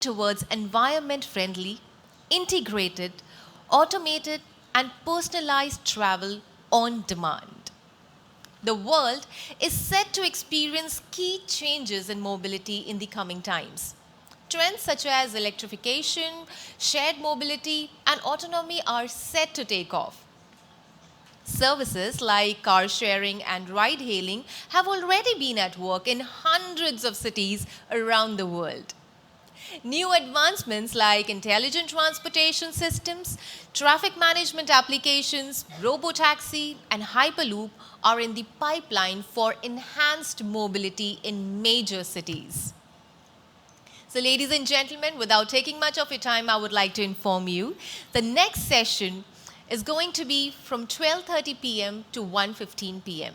towards environment friendly, integrated, automated, and personalized travel on demand. The world is set to experience key changes in mobility in the coming times. Trends such as electrification, shared mobility, and autonomy are set to take off. Services like car sharing and ride hailing have already been at work in hundreds of cities around the world. New advancements like intelligent transportation systems, traffic management applications, robotaxi, and Hyperloop are in the pipeline for enhanced mobility in major cities. So, ladies and gentlemen, without taking much of your time, I would like to inform you the next session is going to be from 12:30 p.m. to 1:15 p.m.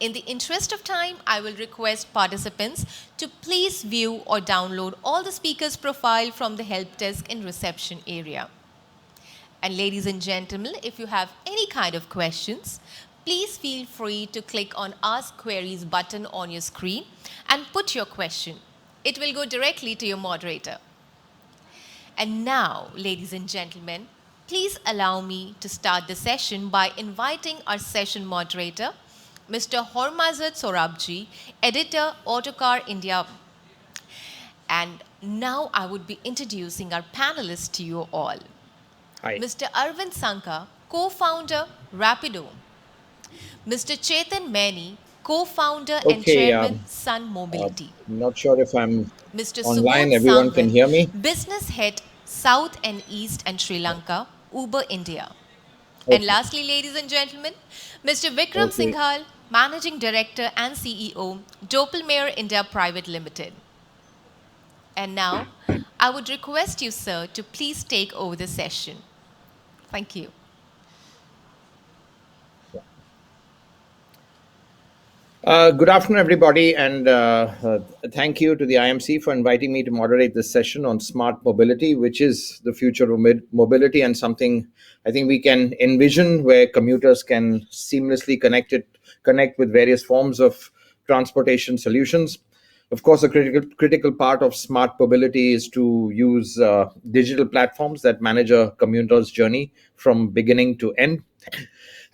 In the interest of time, I will request participants to please view or download all the speakers' profile from the help desk in reception area. And ladies and gentlemen, if you have any kind of questions, please feel free to click on Ask Queries button on your screen and put your question. It will go directly to your moderator. And now, ladies and gentlemen, please allow me to start the session by inviting our session moderator, Mr. Hormazat Sorabji, editor, Autocar India. And now I would be introducing our panelists to you all. Hi. Mr. Arvind Sanka, co-founder, Rapido. Mr. Chetan Maini, co-founder and Okay, chairman, Sun Mobility. not sure if I'm Mr. online. Subodh Everyone can Sangwan, hear me? business head, South and East and Sri Lanka, Uber India. And Okay. lastly, ladies and gentlemen, Mr. Vikram Okay. Singhal, Managing Director and CEO, Doppelmayr India Private Limited. And now, I would request you, sir, to please take over the session. Thank you. Good afternoon, everybody, and thank you to the IMC for inviting me to moderate this session on smart mobility, which is the future of mobility and something I think we can envision where commuters can seamlessly connect with various forms of transportation solutions. Of course, a critical part of smart mobility is to use digital platforms that manage a commuter's journey from beginning to end.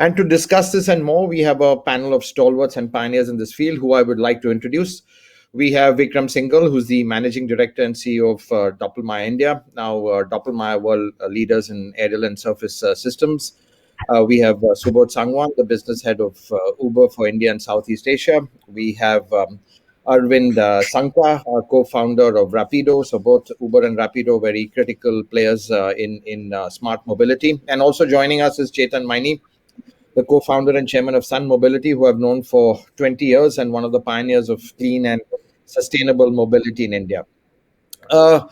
And to discuss this and more, we have a panel of stalwarts and pioneers in this field who I would like to introduce. We have Vikram Singhal, who's the managing director and CEO of Doppelmayr India, now Doppelmayr world leaders in aerial and surface systems. We have Subodh Sangwan, the business head of Uber for India and Southeast Asia. We have Arvind Sanka, co-founder of Rapido. So both Uber and Rapido, very critical players in smart mobility. And also joining us is Chetan Maini, the co-founder and chairman of Sun Mobility, who I've known for 20 years and one of the pioneers of clean and sustainable mobility in India. Uh,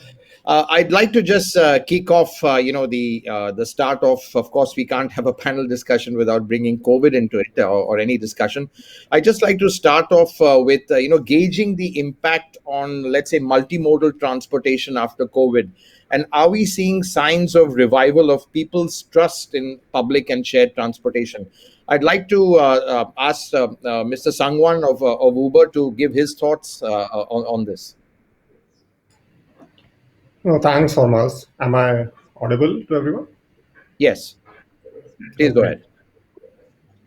I'd like to just kick off, the start of. Of course, we can't have a panel discussion without bringing COVID into it or any discussion. I just like to start off with gauging the impact on, let's say, multimodal transportation after COVID, and are we seeing signs of revival of people's trust in public and shared transportation? I'd like to ask Mr. Sangwan of Uber to give his thoughts on this. No, thanks, Thomas. Am I audible to everyone? Yes, please Oh, go great. ahead.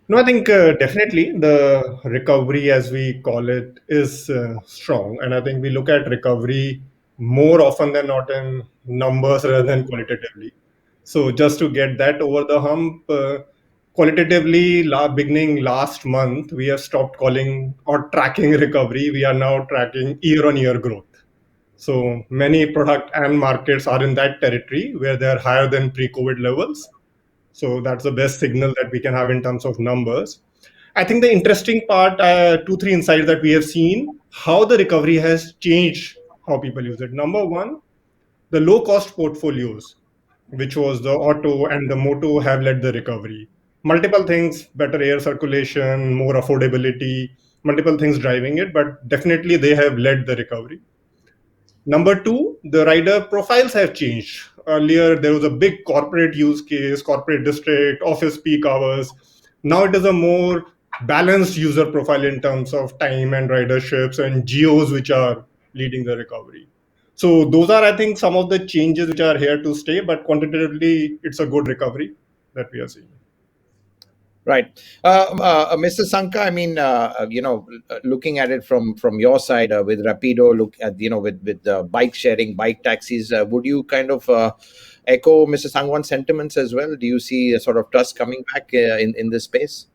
No, I think definitely the recovery, as we call it, is strong. And I think we look at recovery more often than not in numbers rather than qualitatively. So just to get that over the hump, qualitatively, beginning last month, we have stopped calling or tracking recovery. We are now tracking year-on-year growth. So many product and markets are in that territory where they are higher than pre-COVID levels. So that's the best signal that we can have in terms of numbers. I think the interesting part, two, three insights that we have seen, how the recovery has changed how people use it. Number one, the low cost portfolios, which was the auto and the moto, have led the recovery. Multiple things, better air circulation, more affordability, multiple things driving it, but definitely they have led the recovery. Number two, the rider profiles have changed. Earlier, there was a big corporate use case, corporate district, office peak hours. Now it is a more balanced user profile in terms of time and riderships and geos which are leading the recovery. So those are, I think, some of the changes which are here to stay. But quantitatively, it's a good recovery that we are seeing. Right. Mr. Sanka, I mean, looking at it from your side with Rapido, look at, with bike sharing, bike taxis, would you kind of echo Mr. Sangwan's sentiments as well? Do you see a sort of trust coming back in this space?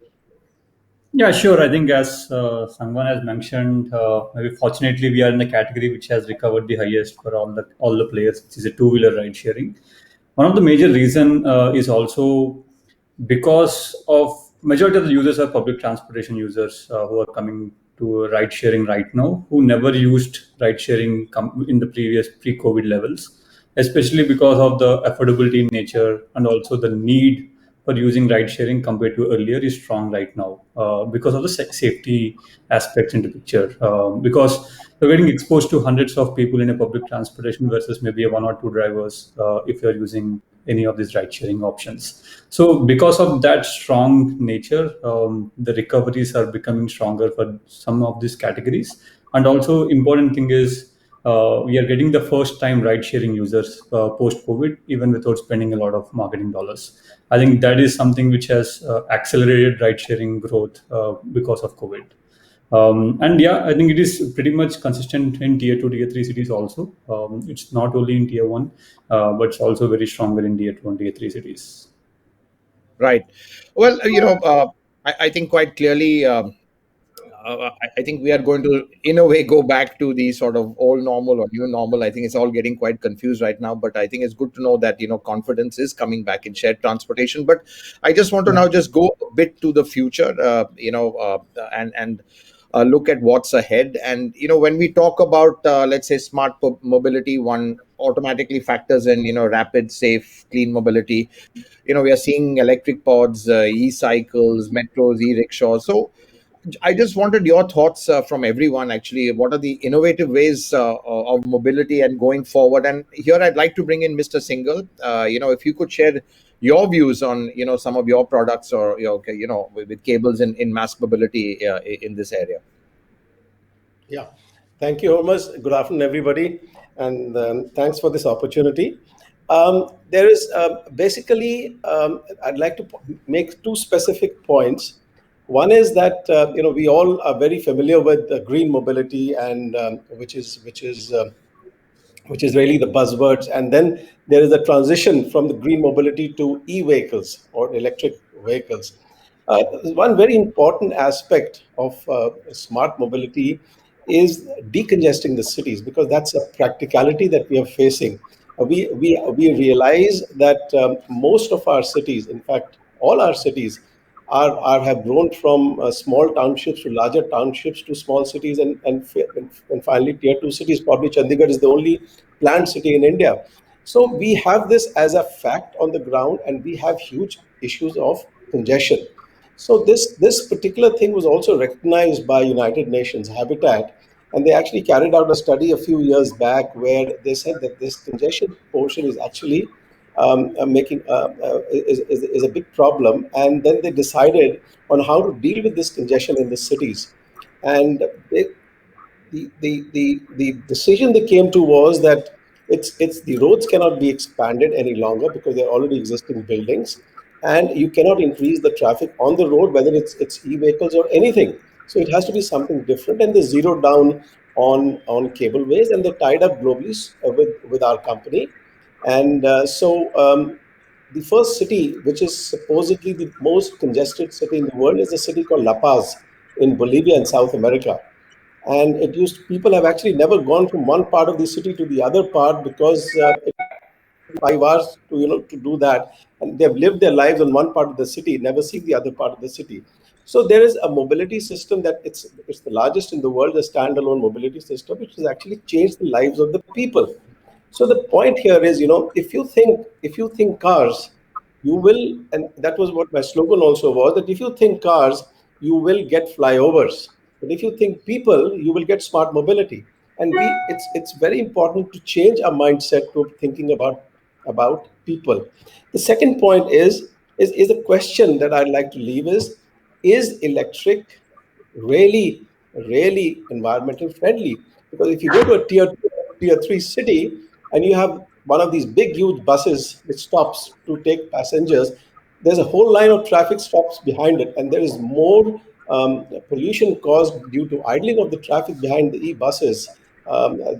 Yeah, sure. I think as Sangwan has mentioned, maybe fortunately we are in the category which has recovered the highest for all the players, which is a two-wheeler ride sharing. One of the major reason is also because of majority of the users are public transportation users who are coming to ride sharing right now, who never used ride sharing in the previous pre-COVID levels, especially because of the affordability in nature and also the need for using ride sharing compared to earlier is strong right now because of the safety aspects into picture. Because you're getting exposed to hundreds of people in a public transportation versus maybe a one or two drivers if you're using any of these ride sharing options. So because of that strong nature, the recoveries are becoming stronger for some of these categories. And also important thing is we are getting the first time ride sharing users post COVID, even without spending a lot of marketing dollars. I think that is something which has accelerated ride sharing growth because of COVID. And yeah, I think it is pretty much consistent in tier 2, tier 3 cities also. It's not only in tier 1, but it's also very stronger in tier 2 and tier 3 cities. Right. Well, I think quite clearly. I think we are going to, in a way, go back to the sort of old normal or new normal. I think it's all getting quite confused right now, but I think it's good to know that confidence is coming back in shared transportation. But I just want to now just go a bit to the future, and look at what's ahead. And when we talk about, let's say, smart mobility, one automatically factors in rapid, safe, clean mobility. We are seeing electric pods, e-cycles, metros, e-rickshaws. So I just wanted your thoughts from everyone. Actually, what are the innovative ways of mobility and going forward? And here, I'd like to bring in Mr. Singhal. If you could share your views on some of your products or with cables in mass mobility in this area. Yeah, thank you, Thomas. Good afternoon, everybody, and thanks for this opportunity. There is basically, I'd like to make two specific points. One is that we all are very familiar with green mobility, and which is really the buzzwords. And then there is a transition from the green mobility to e-vehicles or electric vehicles. One very important aspect of smart mobility is decongesting the cities, because that's a practicality that we are facing. We realize that most of our cities, in fact, all our cities, have grown from small townships to larger townships to small cities, and finally tier 2 cities. Probably Chandigarh is the only planned city in India. So we have this as a fact on the ground, and we have huge issues of congestion. So this particular thing was also recognized by United Nations Habitat, and they actually carried out a study a few years back where they said that this congestion portion is actually making is a big problem. And then they decided on how to deal with this congestion in the cities. And the decision they came to was that it's the roads cannot be expanded any longer because they're already existing buildings, and you cannot increase the traffic on the road, whether it's e-vehicles or anything. So it has to be something different, and they zeroed down on cableways, and they tied up globally with our company. And the first city, which is supposedly the most congested city in the world, is a city called La Paz in Bolivia in South America. And people have actually never gone from one part of the city to the other part, because it took 5 hours to do that, and they've lived their lives on one part of the city, never seen the other part of the city. So there is a mobility system that it's the largest in the world, the standalone mobility system, which has actually changed the lives of the people. So the point here is, if you think cars, you will, and that was what my slogan also was, that if you think cars, you will get flyovers. But if you think people, you will get smart mobility. And it's very important to change our mindset to thinking about people. The second point is a question that I'd like to leave is electric really environmental friendly? Because if you go to a tier 2 tier 3 city, and you have one of these big, huge buses which stops to take passengers, there's a whole line of traffic stops behind it, and there is more pollution caused due to idling of the traffic behind the e-buses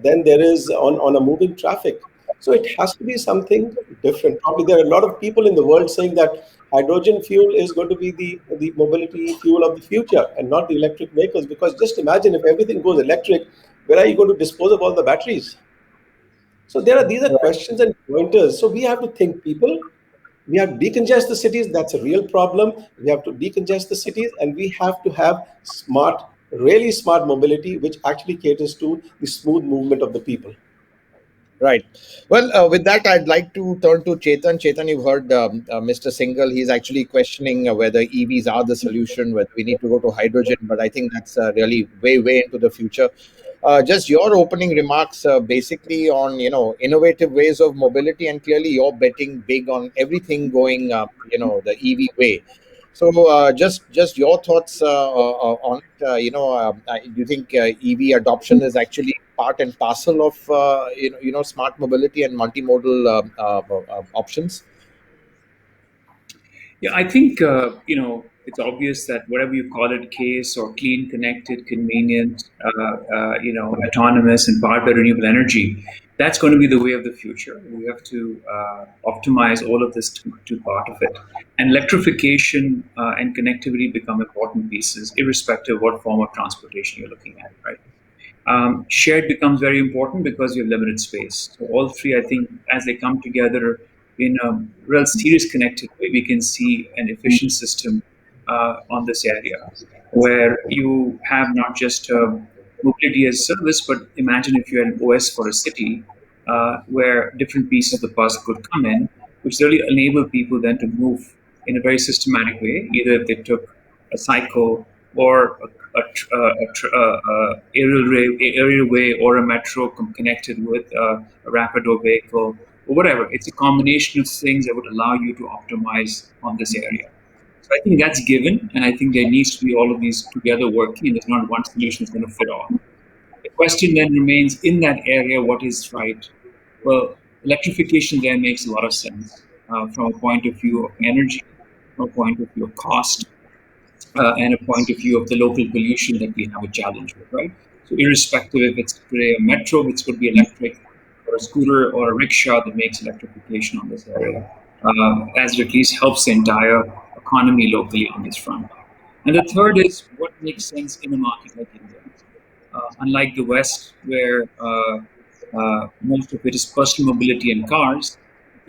than there is on a moving traffic. So it has to be something different. Probably there are a lot of people in the world saying that hydrogen fuel is going to be the mobility fuel of the future and not the electric vehicles. Because just imagine if everything goes electric, where are you going to dispose of all the batteries? So these are questions and pointers. So we have to think, people. We have to decongest the cities. That's a real problem. We have to decongest the cities, and we have to have smart, really smart mobility, which actually caters to the smooth movement of the people. Right. Well, with that, I'd like to turn to Chetan. Chetan, you've heard Mr. Singhal. He's actually questioning whether EVs are the solution, whether we need to go to hydrogen. But I think that's really way, way into the future. Just your opening remarks, basically on innovative ways of mobility, and clearly you're betting big on everything going the EV way. So, just your thoughts on it. Do you think EV adoption is actually part and parcel of smart mobility and multimodal options? Yeah, I think it's obvious that whatever you call it, case or clean, connected, convenient, autonomous, and powered by renewable energy, that's going to be the way of the future. We have to optimize all of this to part of it, and electrification and connectivity become important pieces, irrespective of what form of transportation you're looking at, right? Shared becomes very important because you have limited space. So all three, I think, as they come together in a real serious connected way, we can see an efficient system on this area where you have not just mobility as service, but imagine if you had an OS for a city where different pieces of the puzzle could come in, which really enable people then to move in a very systematic way, either if they took a cycle or a aerial way or a metro connected with a Rapido vehicle or whatever. It's a combination of things that would allow you to optimize on this area. So I think that's given, and I think there needs to be all of these together working, and there's not one solution that's going to fit all. The question then remains, in that area, what is right? Well, electrification there makes a lot of sense from a point of view of energy, from a point of view of cost, and a point of view of the local pollution that we have a challenge with, right? So irrespective if it's today a metro, which could be electric, or a scooter or a rickshaw that makes electrification on this area, as it at least helps the entire economy locally on this front. And the third is what makes sense in a market like India. Unlike the West, where most of it is personal mobility and cars,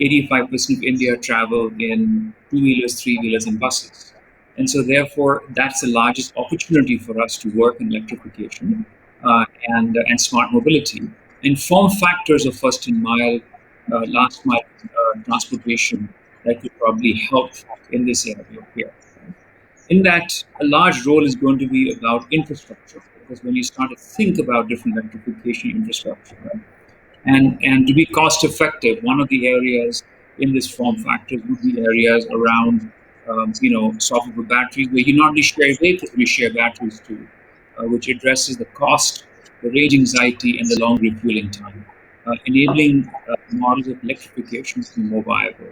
85% of India travel in two-wheelers, three-wheelers, and buses. And so, therefore, that's the largest opportunity for us to work in electrification and smart mobility. And form factors of first and mile, last mile transportation that could probably help in this area here. In that, a large role is going to be about infrastructure, because when you start to think about different electrification infrastructure, right? And to be cost effective, one of the areas in this form factor would be areas around swappable batteries, where you not only share vehicles, but you share batteries too, which addresses the cost, the range anxiety, and the long refueling time, enabling models of electrification to be more viable.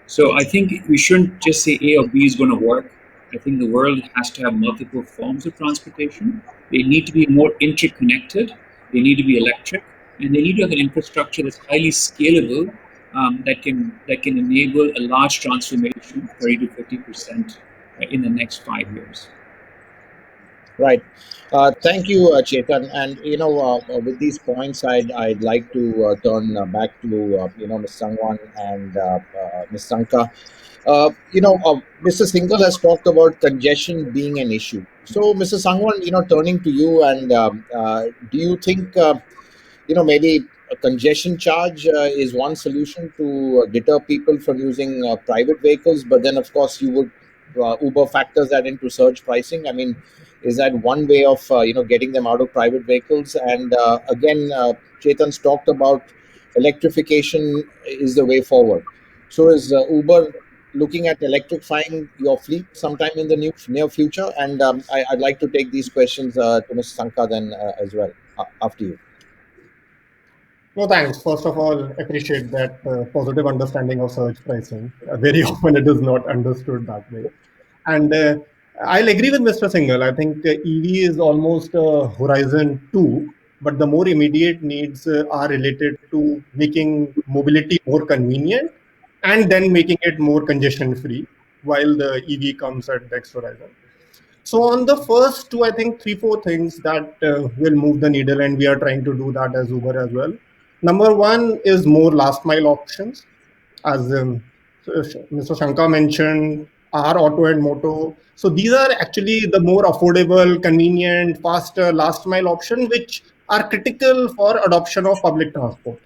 So I think we shouldn't just say A or B is going to work. I think the world has to have multiple forms of transportation. They need to be more interconnected. They need to be electric, and they need to have an infrastructure that's highly scalable, that can enable a large transformation, 30 to 50% in the next 5 years. Right. Thank you, Chetan. And with these points, I'd like to turn back to Ms. Sangwan and Ms. Sanka. Mr. Singhal has talked about congestion being an issue. So, Mr. Sangwan, turning to you, and do you think maybe a congestion charge is one solution to deter people from using private vehicles, but then of course you would Uber factors that into surge pricing. I mean, is that one way of getting them out of private vehicles? And again, Chetan's talked about electrification is the way forward. So is Uber looking at electrifying your fleet sometime in the near future? And I'd like to take these questions to Mr. Sanka then as well after you. No, thanks. First of all, appreciate that positive understanding of surge pricing. Very often it is not understood that way. And I'll agree with Mr. Singhal. I think EV is almost horizon two, but the more immediate needs are related to making mobility more convenient and then making it more congestion free, while the EV comes at next horizon. So on the first two, I think three, four things that will move the needle, and we are trying to do that as Uber as well. Number one is more last mile options, as Mr. Shankar mentioned, our auto and moto. So these are actually the more affordable, convenient, faster last mile option, which are critical for adoption of public transport.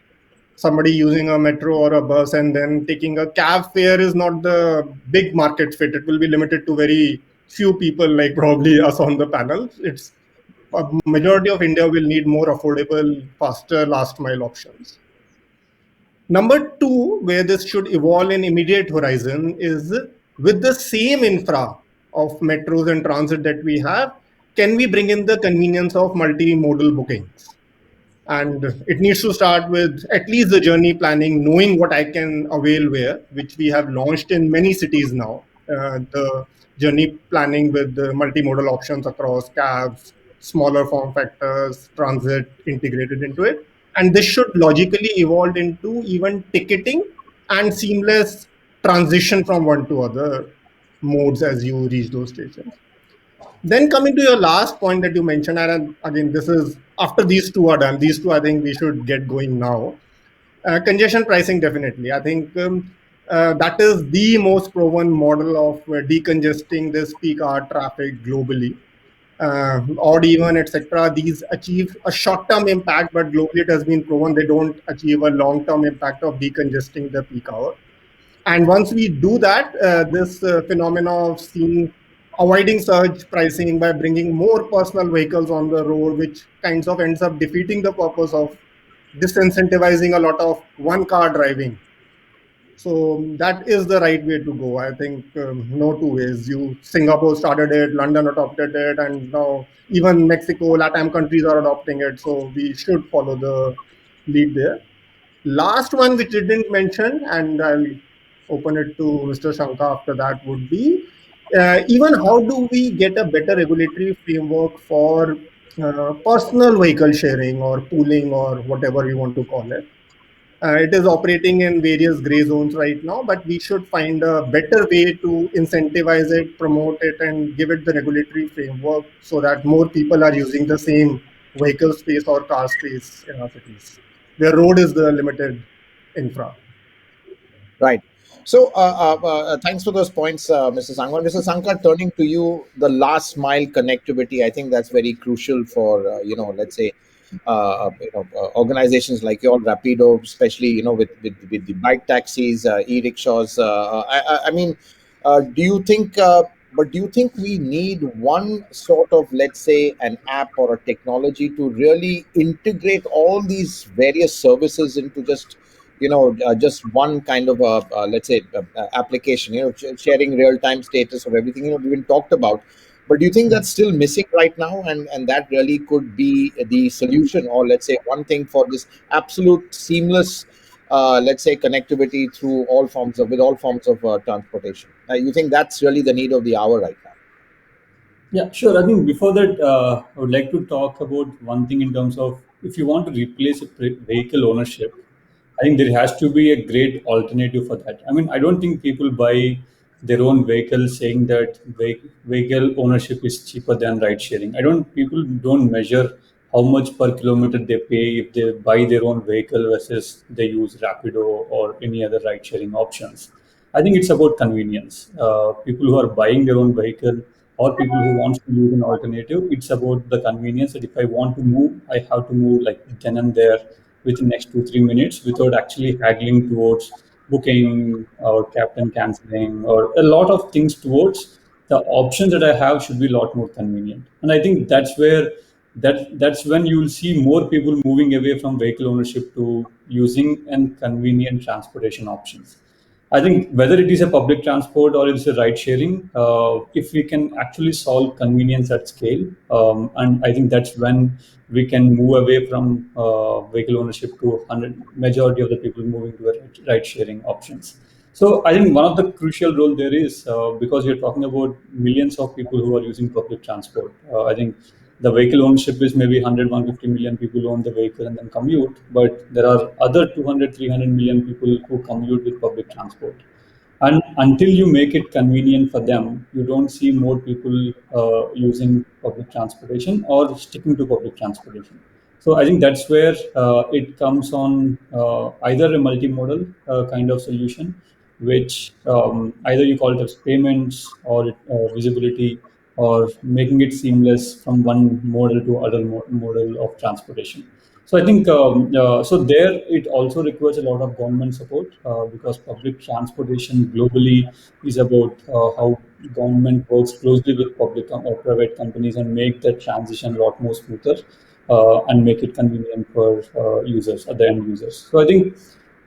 Somebody using a metro or a bus and then taking a cab fare is not the big market fit. It will be limited to very few people, like probably us on the panel. It's a majority of India will need more affordable, faster last mile options. Number two, where this should evolve in immediate horizon, is with the same infra of metros and transit that we have, can we bring in the convenience of multimodal bookings? And it needs to start with at least the journey planning, knowing what I can avail where, which we have launched in many cities now. The journey planning with the multimodal options across cabs, smaller form factors, transit integrated into it. And this should logically evolve into even ticketing and seamless transition from one to other modes as you reach those stations. Then coming to your last point that you mentioned, and again, this is after these two are done. These two, I think we should get going now. Congestion pricing, definitely. I think that is the most proven model of decongesting this peak hour traffic globally. Odd even, etc. These achieve a short-term impact, but globally it has been proven they don't achieve a long-term impact of decongesting the peak hour. And once we do that, this phenomena of seeing avoiding surge pricing by bringing more personal vehicles on the road, which kinds of ends up defeating the purpose of disincentivizing a lot of one car driving. So that is the right way to go. I think no two ways. You Singapore started it, London adopted it, and now even Mexico, Latin countries are adopting it. So we should follow the lead there. Last one, which you didn't mention, and I'll open it to Mr. Shankar after that, would be even how do we get a better regulatory framework for personal vehicle sharing or pooling or whatever you want to call it. It is operating in various gray zones right now, but we should find a better way to incentivize it, promote it, and give it the regulatory framework so that more people are using the same vehicle space or car space in our cities. Where road is the limited infra. Right. So, thanks for those points, Mr. Sangwan. Mr. Sankar, turning to you, the last mile connectivity, I think that's very crucial for, let's say, organizations like your Rapido, especially, with the bike taxis, e-rickshaws. I mean, do you think, but do you think we need one sort of, let's say, an app or a technology to really integrate all these various services into just one kind of let's say application, sharing real time status of everything, we've been talked about, but do you think that's still missing right now, and that really could be the solution, or let's say one thing for this absolute seamless let's say connectivity through all forms of with all forms of transportation? You think that's really the need of the hour right now? Yeah, sure. I think before that, I would like to talk about one thing in terms of if you want to replace a vehicle ownership, I think there has to be a great alternative for that. I mean, I don't think people buy their own vehicle saying that vehicle ownership is cheaper than ride sharing. I don't. People don't measure how much per kilometer they pay if they buy their own vehicle versus they use Rapido or any other ride sharing options. I think it's about convenience. People who are buying their own vehicle or people who wants to use an alternative, it's about the convenience that if I want to move, I have to move like then and there within next 2 3 minutes without actually haggling towards booking or captain canceling or a lot of things towards the options that I have should be a lot more convenient. And I think that's where that's when you will see more people moving away from vehicle ownership to using and convenient transportation options. I think whether it is a public transport or it's a ride sharing, if we can actually solve convenience at scale, and I think that's when we can move away from vehicle ownership to 100 majority of the people moving to a ride sharing options. So I think one of the crucial role there is because you're talking about millions of people who are using public transport. I think the vehicle ownership is maybe 100, 150 million people who own the vehicle and then commute, but there are other 200, 300 million people who commute with public transport. And until you make it convenient for them, you don't see more people using public transportation or sticking to public transportation. So I think that's where it comes on either a multimodal kind of solution, which either you call it as payments or visibility, or making it seamless from one model to other model of transportation. So I think so there it also requires a lot of government support because public transportation globally is about how government works closely with public or private companies and make that transition a lot more smoother and make it convenient for users, the end users. So I think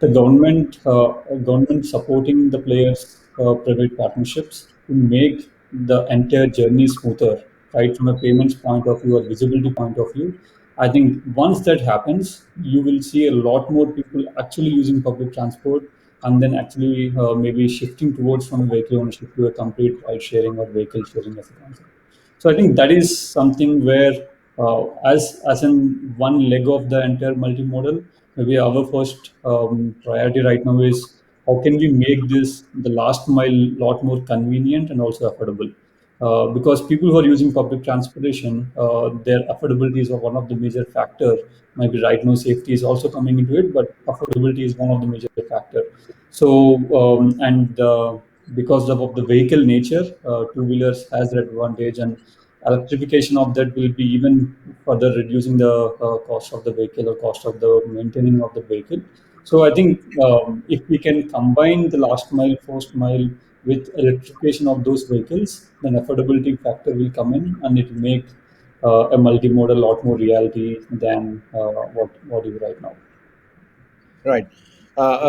the government supporting the players, private partnerships to make the entire journey smoother, right from a payments point of view or visibility point of view. I think once that happens, you will see a lot more people actually using public transport and then actually maybe shifting towards from a vehicle ownership to a complete ride sharing or vehicle sharing as a concept. So I think that is something where, as in one leg of the entire multimodal, maybe our first priority right now is how can we make this the last mile lot more convenient and also affordable. Because people who are using public transportation, their affordability is one of the major factor. Maybe right now safety is also coming into it, but affordability is one of the major factor. So and because of the vehicle nature, two wheelers has that advantage, and electrification of that will be even further reducing the cost of the vehicle or cost of the maintaining of the vehicle. So I think if we can combine the last mile, first mile with electrification of those vehicles, then affordability factor will come in, and it will make a multimodal a lot more reality than what is right now. Right.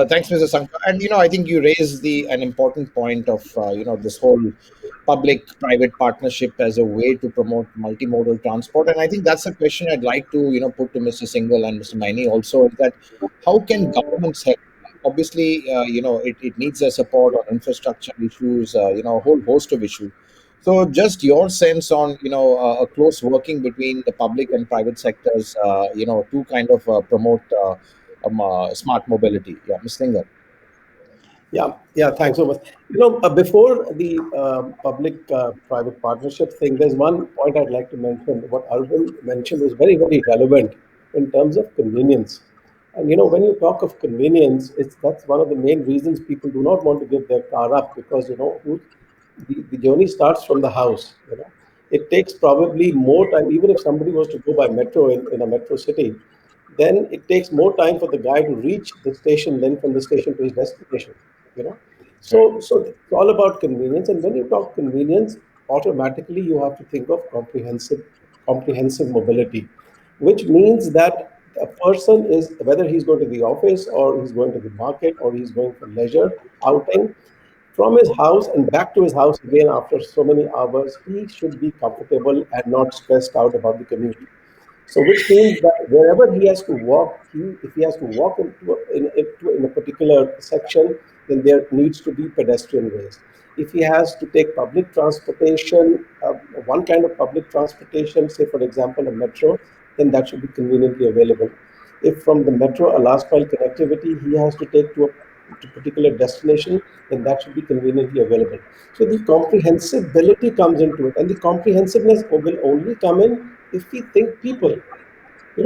Thanks, Mr. Sankar. And I think you raised the an important point of this whole public-private partnership as a way to promote multimodal transport. And I think that's a question I'd like to put to Mr. Singhal and Mr. Maini also, is that how can governments help? Obviously, it needs their support on infrastructure issues, a whole host of issues. So, just your sense on a close working between the public and private sectors, to kind of promote smart mobility. Yeah, Ms. Singer. Yeah, thanks so much. Before the public-private partnership thing, there's one point I'd like to mention. What Arvind mentioned was very, very relevant in terms of convenience. And when you talk of convenience, that's one of the main reasons people do not want to give their car up, because the journey starts from the house. It takes probably more time, even if somebody was to go by metro in a metro city, then it takes more time for the guy to reach the station than from the station to his destination. You know, Right. so it's all about convenience. And when you talk convenience, automatically you have to think of comprehensive mobility, which means that a person is, whether he's going to the office or he's going to the market or he's going for leisure outing, from his house and back to his house again after so many hours, he should be comfortable and not stressed out about the commute. So, which means that wherever he has to walk, if he has to walk in a particular section, then there needs to be pedestrian ways. If he has to take public transportation, one kind of public transportation, say for example a metro, then that should be conveniently available. If from the metro a last mile connectivity he has to take to particular destination, then that should be conveniently available. So the comprehensibility comes into it, and the comprehensiveness will only come in if we think people.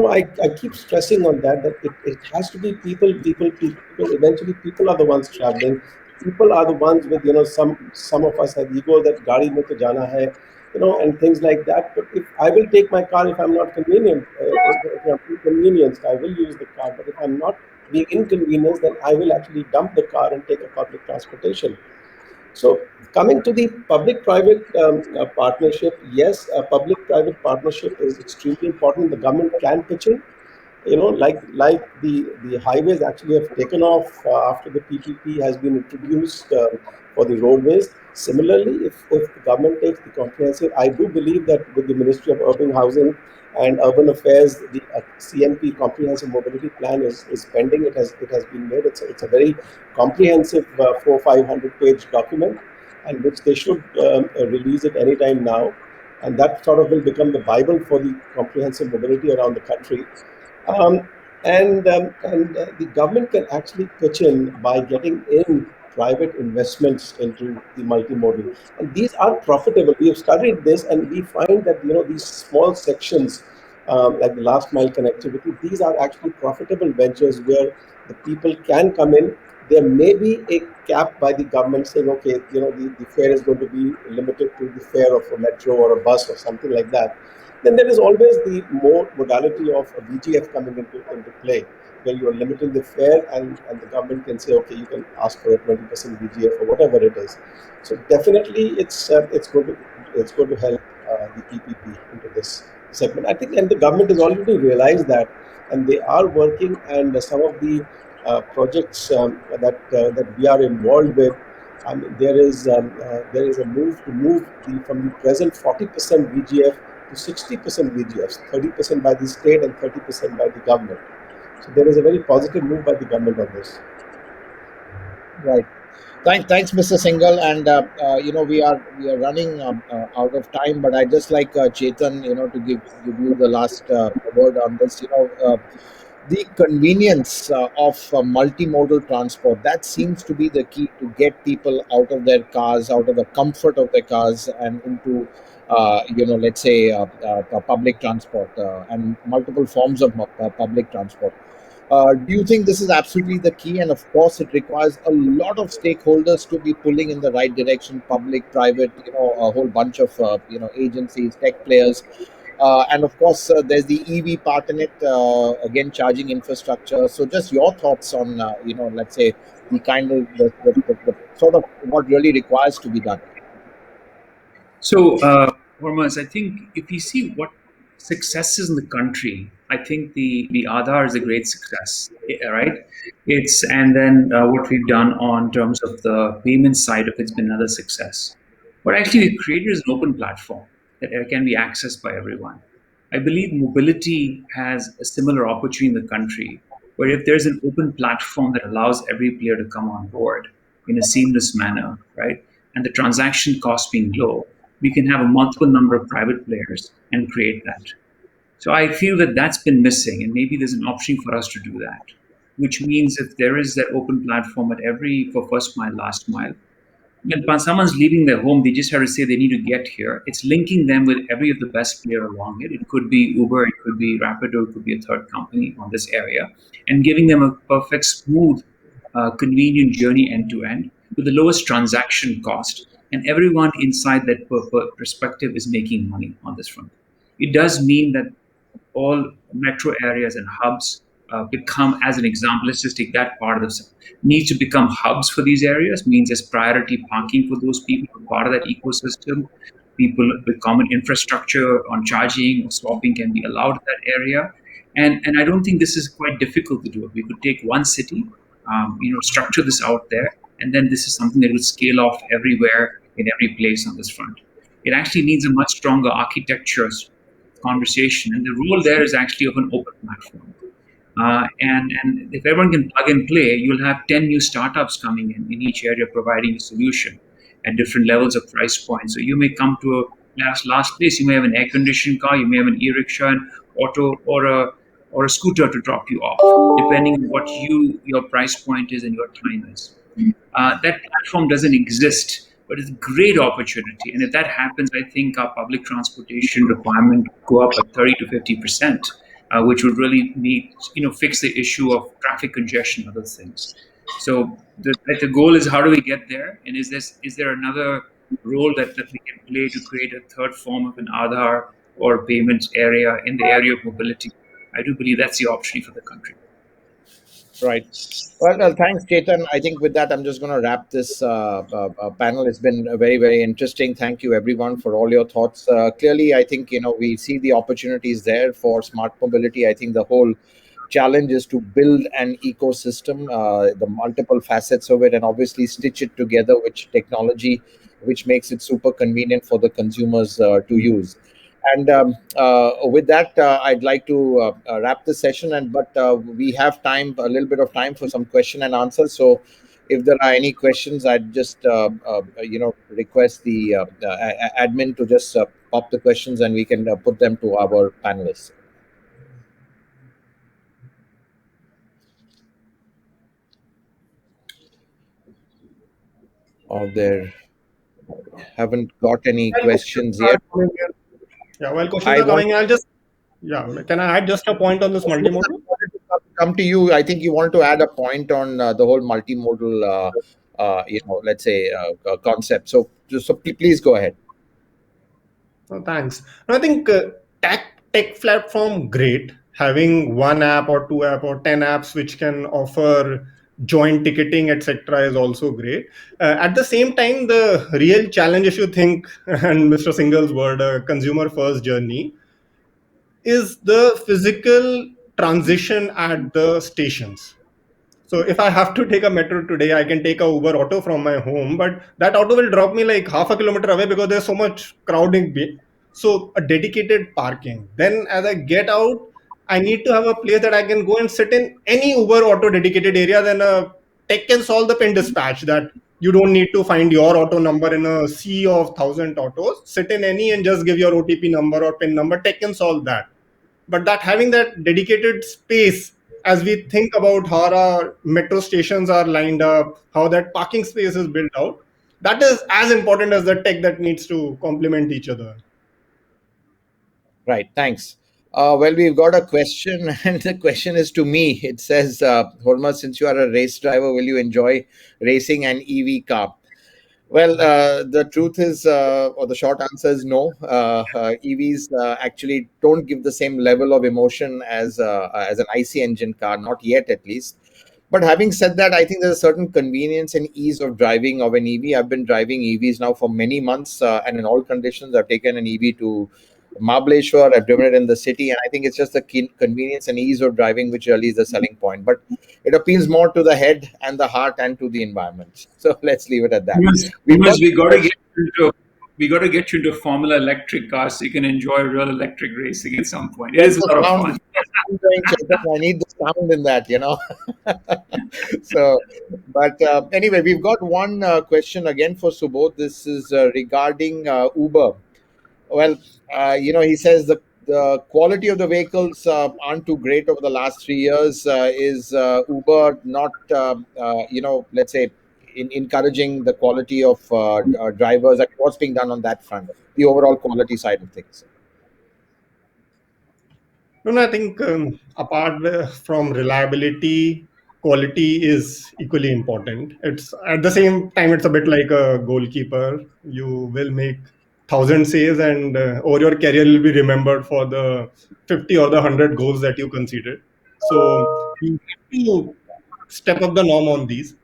I keep stressing on that it has to be people, because eventually people are the ones traveling. People are the ones with, some of us have ego that gadi mein to jana hai, and things like that. But if I will take my car, if I'm not convenient, if I'm inconvenienced, I will use the car. But if I'm not being inconvenienced, then I will actually dump the car and take a public transportation. So coming to the public-private partnership, yes, a public-private partnership is extremely important. The government can pitch in, like the highways actually have taken off after the PPP has been introduced for the roadways. Similarly, if the government takes the comprehensive, I do believe that with the Ministry of Urban Housing and Urban Affairs, the CMP, Comprehensive Mobility Plan, is pending. It has been made. It's a very comprehensive 400-500 page document, and which they should release it anytime now, and that sort of will become the Bible for the comprehensive mobility around the country. um, and the government can actually pitch in by getting in private investments into the multimodal, and these are profitable. We have studied this, and we find that these small sections, like the last mile connectivity, these are actually profitable ventures where the people can come in. There may be a cap by the government saying, okay, the fare is going to be limited to the fare of a metro or a bus or something like that. Then there is always the more modality of a VGF coming into play, where you are limiting the fare, and the government can say, okay, you can ask for a 20% VGF or whatever it is. So definitely, it's going to help the PPP into this segment. I think, and the government has already realized that, and they are working. And some of the projects that we are involved with, there is a move to move from the present 40% VGF to 60% VGFs, 30% by the state and 30% by the government. So there is a very positive move by the government on this. Right. Thanks, Mr. Singhal. And we are running out of time, but I just like Chetan, to give you the last word on this. The convenience of multimodal transport, that seems to be the key to get people out of their cars, out of the comfort of their cars, and into let's say public transport and multiple forms of public transport. Do you think this is absolutely the key? And of course, it requires a lot of stakeholders to be pulling in the right direction: public, private, a whole bunch of agencies, tech players, and of course, there's the EV part in it. Again, charging infrastructure. So, just your thoughts on let's say the kind of the sort of what really requires to be done. So, Hormuz, I think if you see what successes in the country, I think the Aadhaar is a great success, right? It's and then what we've done on terms of the payment side of it's been another success. What actually we've created is an open platform that can be accessed by everyone. I believe mobility has a similar opportunity in the country, where if there's an open platform that allows every player to come on board in a seamless manner, right, and the transaction cost being low, we can have a multiple number of private players and create that. So I feel that that's been missing, and maybe there's an option for us to do that. Which means if there is that open platform at every for first mile, last mile, when someone's leaving their home, they just have to say they need to get here. It's linking them with every of the best player along it. It could be Uber, it could be Rapido, it could be a third company on this area, and giving them a perfect, smooth, convenient journey end to end with the lowest transaction cost. And everyone inside that perspective is making money on this front. It does mean that all metro areas and hubs become, as an example, let's just take that part of this, needs to become hubs for these areas, means there's priority parking for those people who are part of that ecosystem. People with common infrastructure on charging or swapping can be allowed in that area. And I don't think this is quite difficult to do. We could take one city, structure this out there, and then this is something that will scale off everywhere in every place on this front. It actually needs a much stronger architecture conversation. And the role there is actually of an open platform. And if everyone can plug and play, you'll have 10 new startups coming in each area providing a solution at different levels of price points. So you may come to a last place, you may have an air conditioned car, you may have an e-rickshaw, an auto, or a scooter to drop you off, depending on what your price point is and your time is. That platform doesn't exist, but it's a great opportunity. And if that happens, I think our public transportation requirement go up by 30 to 50%, which would really fix the issue of traffic congestion and other things. So the goal is how do we get there, and is there another role that we can play to create a third form of an Aadhaar or payments area in the area of mobility? I do believe that's the option for the country. Right. Well, thanks, Chetan. I think with that, I'm just going to wrap this panel. It's been very, very interesting. Thank you, everyone, for all your thoughts. Clearly, I think we see the opportunities there for smart mobility. I think the whole challenge is to build an ecosystem, the multiple facets of it, and obviously stitch it together with technology, which makes it super convenient for the consumers to use. And with that, I'd like to wrap the session. But we have time, a little bit of time for some question and answers. So, if there are any questions, I'd just request the admin to just pop the questions, and we can put them to our panelists. Or there haven't got any While questions questions are yet. coming in, yeah, while questions I are want coming in, I'll just, yeah, can I add just a point on this Yes, I multimodal? wanted to come to you. I think you wanted to add a point on the whole multimodal, let's say concept. So please go ahead. Oh, thanks. No, I think tech platform great. Having one app or two app or 10 apps which can offer joint ticketing, etc., is also great. At the same time, the real challenge, if you think, and Mr. Single's word, consumer first journey, is the physical transition at the stations. So if I have to take a metro today, I can take a Uber auto from my home, but that auto will drop me like half a kilometer away because there's so much crowding. So a dedicated parking. Then as I get out, I need to have a place that I can go and sit in any Uber auto dedicated area. Then tech can solve the pin dispatch that you don't need to find your auto number in a sea of thousand autos. Sit in any and just give your OTP number or pin number. Tech can solve that, but that having that dedicated space, as we think about how our metro stations are lined up, how that parking space is built out, that is as important as the tech that needs to complement each other. Right. Thanks. Well, we've got a question, and the question is to me. It says, Horma, since you are a race driver, will you enjoy racing an EV car? Well, the truth is, or the short answer is no. EVs actually don't give the same level of emotion as an IC engine car, not yet at least. But having said that, I think there's a certain convenience and ease of driving of an EV. I've been driving EVs now for many months, and in all conditions, I've taken an EV to Mahabaleshwar. I've driven it in the city, and I think it's just the convenience and ease of driving which really is the selling point. But it appeals more to the head and the heart and to the environment. So let's leave it at that. We've got We got to get you into Formula Electric cars so you can enjoy real electric racing at some point. It that's is the a lot of sound. fun. I need the sound in that. So, but anyway, we've got one question again for Subodh. This is regarding Uber. Well, he says the quality of the vehicles aren't too great over the last 3 years. Is Uber not, let's say, encouraging the quality of drivers? Like, what's being done on that front, the overall quality side of things? No, I think apart from reliability, quality is equally important. It's at the same time, it's a bit like a goalkeeper. You will make thousand saves, and or your career will be remembered for the 50 or the 100 goals that you conceded. So you have to step up the norm on these,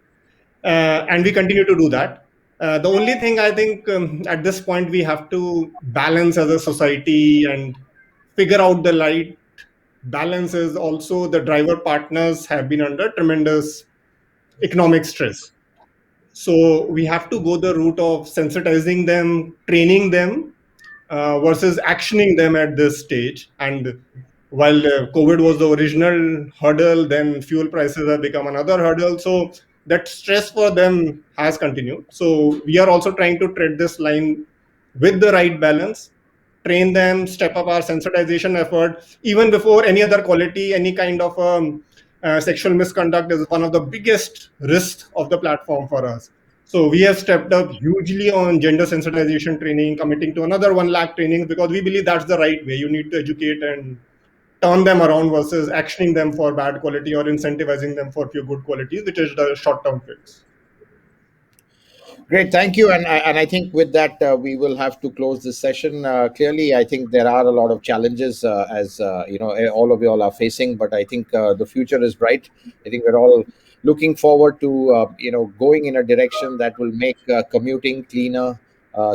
and we continue to do that. The only thing I think at this point we have to balance as a society and figure out the right balance is also the driver partners have been under tremendous economic stress. So we have to go the route of sensitizing them, training them, versus actioning them at this stage. And while COVID was the original hurdle, then fuel prices have become another hurdle. So that stress for them has continued. So we are also trying to tread this line with the right balance, train them, step up our sensitization effort. Even before any other quality, any kind of sexual misconduct is one of the biggest risks of the platform for us. So we have stepped up hugely on gender sensitization training, committing to another 1 lakh trainings because we believe that's the right way. You need to educate and turn them around versus actioning them for bad quality or incentivizing them for few good qualities, which is the short-term fix. Great, thank you. And I think with that, we will have to close this session. Clearly, I think there are a lot of challenges as all of you all are facing, but I think the future is bright. I think we're all looking forward to going in a direction that will make commuting cleaner,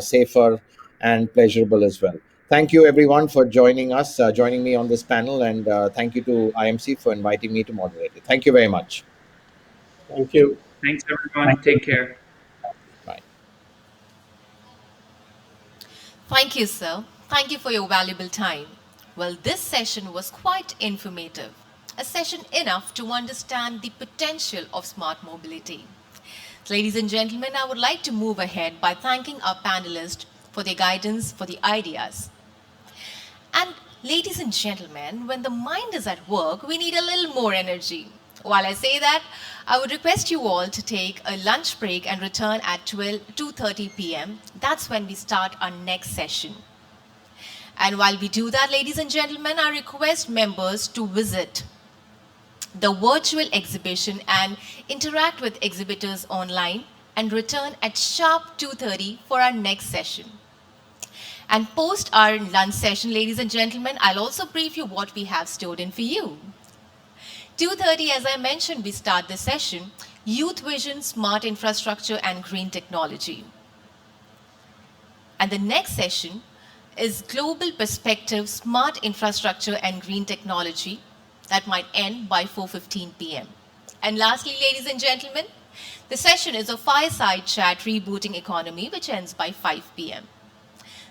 safer, and pleasurable as well. Thank you, everyone, for joining me on this panel, and thank you to IMC for inviting me to moderate it. Thank you very much. Thank you. Thanks, Thank everyone. you. Take care. Bye. Thank you, sir. Thank you for your valuable time. Well, this session was quite informative, a session enough to understand the potential of smart mobility. Ladies and gentlemen, I would like to move ahead by thanking our panelists for their guidance, for the ideas. And ladies and gentlemen, when the mind is at work, we need a little more energy. While I say that, I would request you all to take a lunch break and return at 2:30 p.m. That's when we start our next session. And while we do that, ladies and gentlemen, I request members to visit the virtual exhibition and interact with exhibitors online and return at sharp 2:30 for our next session. And post our lunch session, ladies and gentlemen, I'll also brief you what we have stored in for you. 2:30, as I mentioned, we start the session, Youth Vision, Smart Infrastructure and Green Technology. And the next session is Global Perspective, Smart Infrastructure and Green Technology. That might end by 4:15 p.m. And lastly, ladies and gentlemen, the session is a fireside chat, Rebooting Economy, which ends by 5 p.m.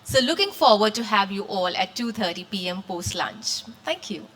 So looking forward to have you all at 2:30 p.m. post lunch. Thank you.